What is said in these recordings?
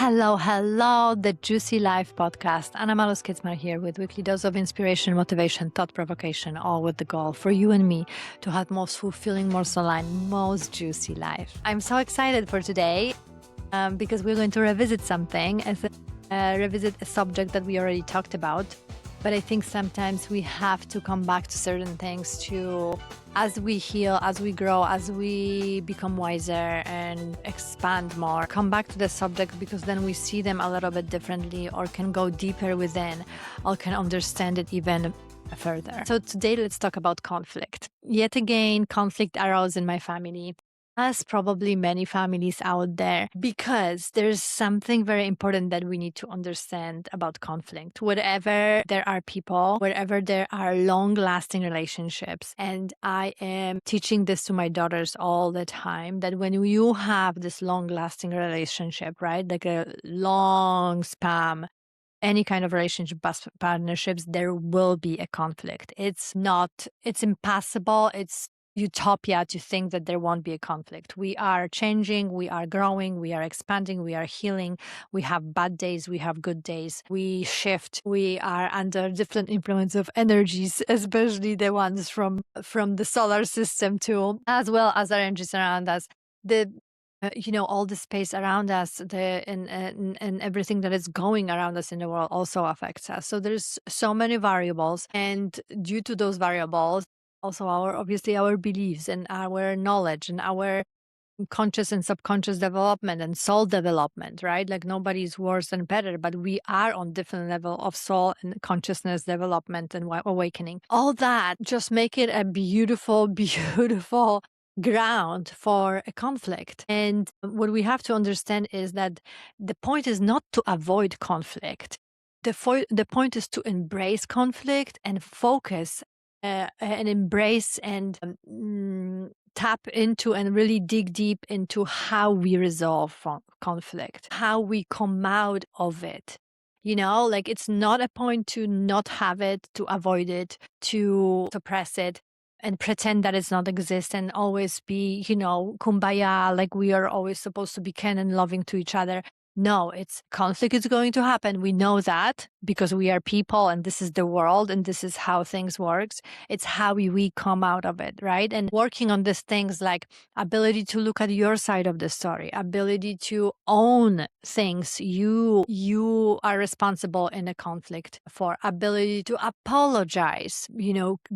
Hello, the Juicy Life podcast. Anna Malus-Kitzmer here with weekly dose of inspiration, motivation, thought provocation, all with the goal for you and me to have most fulfilling, most aligned, most juicy life. I'm so excited for today because we're going to revisit something, revisit a subject that we already talked about. But I think sometimes we have to come back to certain things as we heal, as we grow, as we become wiser and expand more, come back to the subject because then we see them a little bit differently or can go deeper within or can understand it even further. So today let's talk about conflict. Yet again, conflict arose in my family, as probably many families out there, because there's something very important that we need to understand about conflict. Wherever there are people, wherever there are long-lasting relationships, and I am teaching this to my daughters all the time, that when you have this long-lasting relationship, right, like a long span, any kind of relationship, partnerships, there will be a conflict. It's impossible. It's utopia to think that there won't be a conflict. We are changing, we are growing, we are expanding, we are healing. We have bad days, we have good days. We shift. We are under different influence of energies, especially the ones from the solar system too, as well as our energies around us. All the space around us, and everything that is going around us in the world also affects us. So there's so many variables, and due to those variables, also our beliefs and our knowledge and our conscious and subconscious development and soul development, right? Like nobody's worse and better, but we are on different level of soul and consciousness development and awakening. All that just make it a beautiful, beautiful ground for a conflict. And what we have to understand is that the point is not to avoid conflict. The point is to embrace conflict and focus and embrace and tap into and really dig deep into how we resolve conflict, how we come out of it. Like it's not a point to not have it, to avoid it, to suppress it and pretend that it's not exist and always be, kumbaya, like we are always supposed to be kind and loving to each other. No, it's conflict is going to happen. We know that because we are people and this is the world and this is how things works. It's how we come out of it, right? And working on these things like ability to look at your side of the story, ability to own things you are responsible in a conflict for, ability to apologize,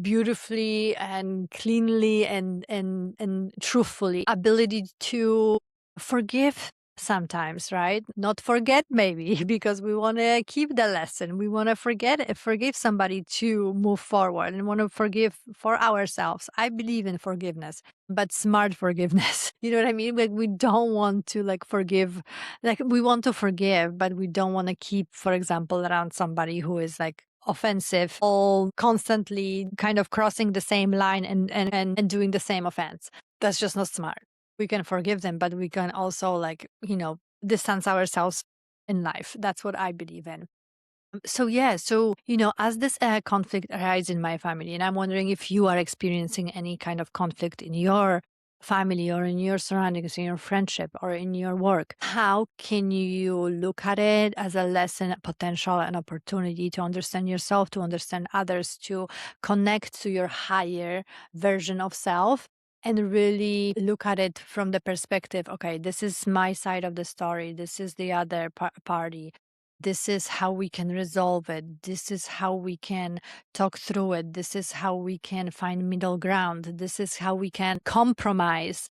beautifully and cleanly and truthfully, ability to forgive sometimes, right? Not forget maybe because we want to keep the lesson. We want to forgive somebody to move forward and want to forgive for ourselves. I believe in forgiveness, but smart forgiveness. You know what I mean? Like we don't want to forgive, we want to forgive, but we don't want to keep, for example, around somebody who is offensive, all constantly kind of crossing the same line and doing the same offense. That's just not smart. We can forgive them, but we can also distance ourselves in life. That's what I believe in. So as this conflict arises in my family, and I'm wondering if you are experiencing any kind of conflict in your family or in your surroundings, in your friendship or in your work, how can you look at it as a lesson, a potential, an opportunity to understand yourself, to understand others, to connect to your higher version of self? And really look at it from the perspective, okay, this is my side of the story. This is the other party. This is how we can resolve it. This is how we can talk through it. This is how we can find middle ground. This is how we can compromise.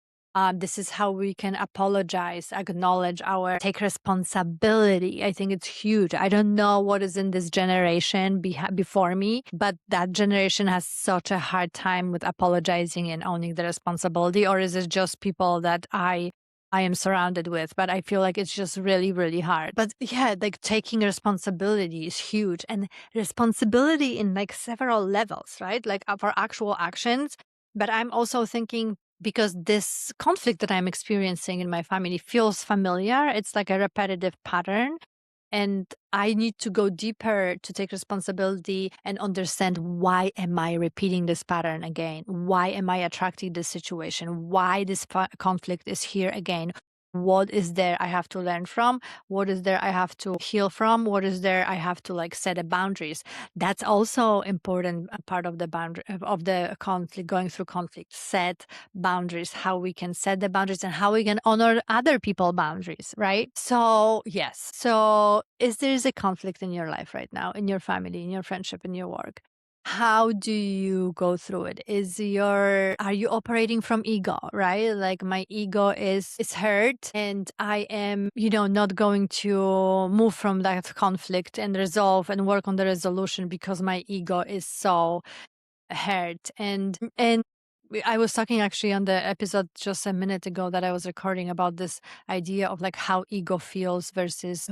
This is how we can apologize, acknowledge take responsibility. I think it's huge. I don't know what is in this generation before me, but that generation has such a hard time with apologizing and owning the responsibility. Or is it just people that I am surrounded with? But I feel like it's just really, really hard. But yeah, taking responsibility is huge, and responsibility in several levels, right? For actual actions. But I'm also thinking, because this conflict that I'm experiencing in my family feels familiar. It's like a repetitive pattern. And I need to go deeper to take responsibility and understand, why am I repeating this pattern again? Why am I attracting this situation? Why this conflict is here again? what is there I have to learn from, what is there I have to heal from, what is there I have to like set a boundaries. That's also important part of the boundary of the conflict, going through conflict. Set boundaries, how we can set the boundaries and how we can honor other people's boundaries, right? So yes, so is there a conflict in your life right now, in your family, in your friendship, in your work? How do you go through it? Are you operating from ego, right? Like my ego is hurt and I am, not going to move from that conflict and resolve and work on the resolution because my ego is so hurt. And I was talking actually on the episode just a minute ago that I was recording about this idea of like how ego feels versus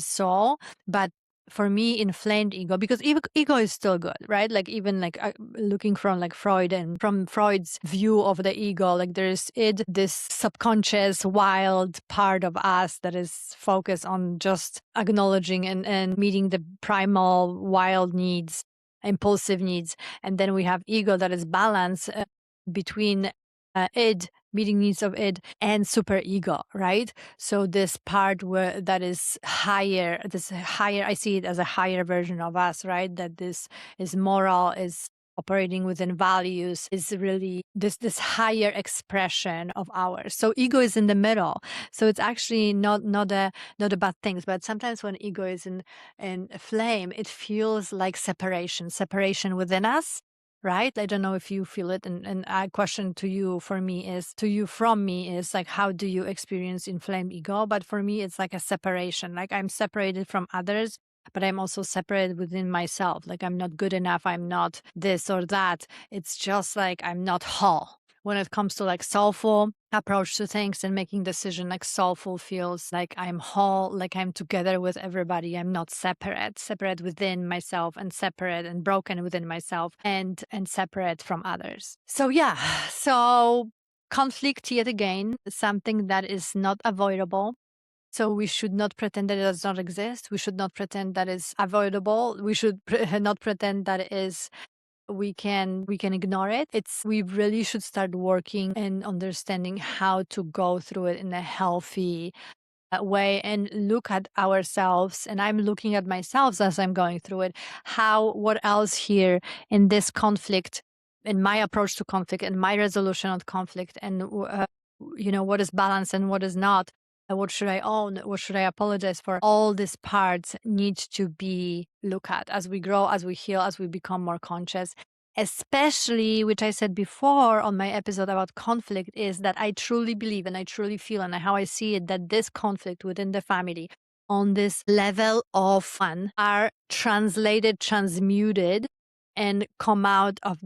soul. But for me, inflamed ego, because ego is still good, right? Like even like looking from like Freud and from Freud's view of the ego, like there's this subconscious wild part of us that is focused on just acknowledging and meeting the primal wild needs, impulsive needs. And then we have ego that is balanced between id, meeting needs of id, and super ego, right? So this part where that is higher, I see it as a higher version of us, right? That this is moral, is operating within values, is really this higher expression of ours. So ego is in the middle. So it's actually not a bad things, but sometimes when ego is in flame, it feels like separation within us, right? I don't know if you feel it. And a question to you from me is like, how do you experience inflamed ego? But for me, it's like a separation. Like I'm separated from others, but I'm also separated within myself. Like I'm not good enough. I'm not this or that. It's just like I'm not whole. When it comes to like soulful approach to things and making decision, like soulful feels like I'm whole, like I'm together with everybody. I'm not separate within myself and separate and broken within myself and separate from others. So yeah, so conflict yet again is something that is not avoidable. So we should not pretend that it does not exist. We should not pretend that is avoidable. We should not pretend that it is we can ignore it. We really should start working and understanding how to go through it in a healthy way and look at ourselves. And I'm looking at myself as I'm going through it. What else here in this conflict, in my approach to conflict and my resolution of conflict, and what is balance and what is not. What should I own? What should I apologize for? All these parts need to be looked at as we grow, as we heal, as we become more conscious. Especially, which I said before on my episode about conflict, is that I truly believe and I truly feel and how I see it, that this conflict within the family on this level of fun are transmuted and come out of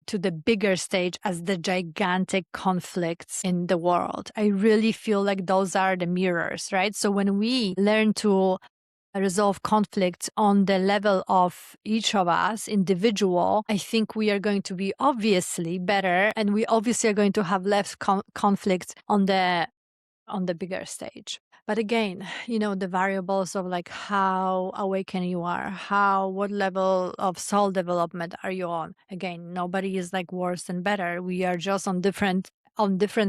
to the bigger stage as the gigantic conflicts in the world. I really feel like those are the mirrors, right? So when we learn to resolve conflicts on the level of each of us individual, I think we are going to be obviously better, and we obviously are going to have less conflicts on the bigger stage. But again, the variables of like how awakened you are, what level of soul development are you on? Again, nobody is like worse and better. We are just on different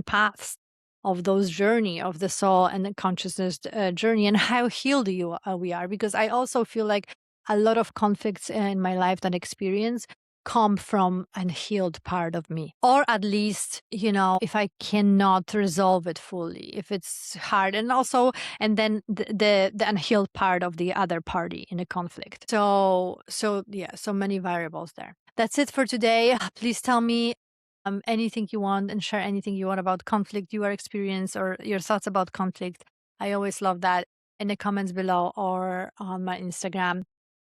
paths of those journey of the soul and the consciousness journey, and how healed we are. Because I also feel like a lot of conflicts in my life that experience come from an healed part of me, or at least if I cannot resolve it fully, if it's hard, and then the unhealed part of the other party in a conflict. So yeah, so many variables there. That's it for today. Please tell me anything you want and share anything you want about conflict you are experiencing or your thoughts about conflict. I always love that in the comments below or on my Instagram.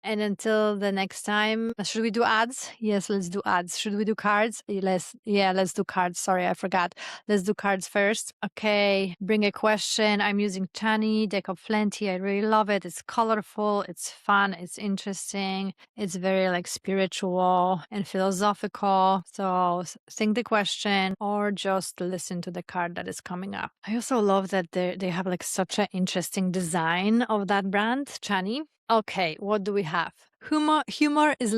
And until the next time, should we do ads? Yes, let's do ads. Should we do cards? Let's do cards. Sorry, I forgot. Let's do cards first. Okay, bring a question. I'm using Chani, deck of plenty. I really love it. It's colorful, it's fun, it's interesting. It's very like spiritual and philosophical. So think the question or just listen to the card that is coming up. I also love that they have like such an interesting design of that brand, Chani. Okay, what do we have? Humor is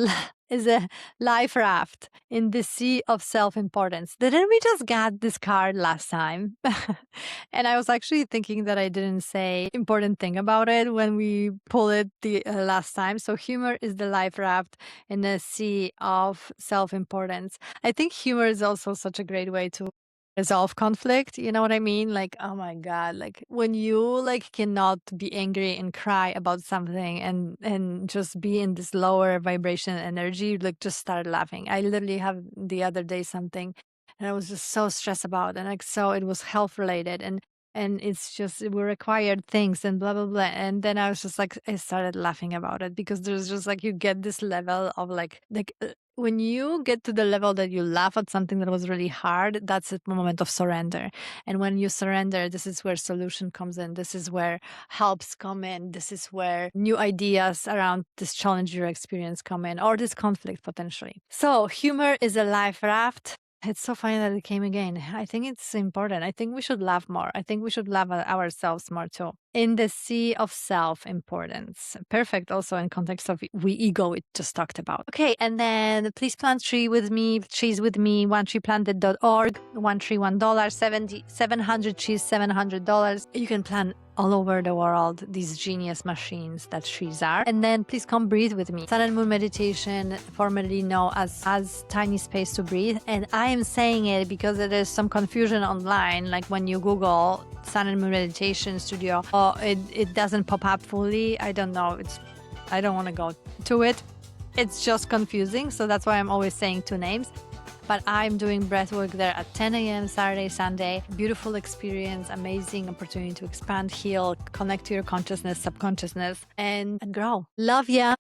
is a life raft in the sea of self-importance. Didn't we just get this card last time? And I was actually thinking that I didn't say important thing about it when we pulled it the last time. So humor is the life raft in the sea of self-importance. I think humor is also such a great way to resolve conflict. You know what I mean? Like, oh my God, like when you like cannot be angry and cry about something and just be in this lower vibration energy, like just start laughing. I literally have the other day something and I was just so stressed about and like so it was health related and it's just we required things and blah blah blah. And then I was just like I started laughing about it because there's just like you get this level of like when you get to the level that you laugh at something that was really hard, that's a moment of surrender. And when you surrender, this is where solution comes in. This is where helps come in. This is where new ideas around this challenge your experience come in, or this conflict potentially. So humor is a life raft. It's so funny that it came again. I think it's important. I think we should laugh more. I think we should laugh at ourselves more too. In the sea of self-importance. Perfect also in context of we ego we just talked about. Okay, and then please plant trees with me, onetreeplanted.org, one tree, $1, 700 trees, $700. You can plant all over the world these genius machines that trees are. And then please come breathe with me. Sun and Moon meditation, formerly known as tiny space to breathe. And I am saying it because there is some confusion online, like when you Google Sun and Moon meditation studio, it doesn't pop up fully. I don't know. I don't want to go to it. It's just confusing. So that's why I'm always saying two names. But I'm doing breathwork there at 10 a.m. Saturday, Sunday. Beautiful experience, amazing opportunity to expand, heal, connect to your consciousness, subconsciousness, and grow. Love ya.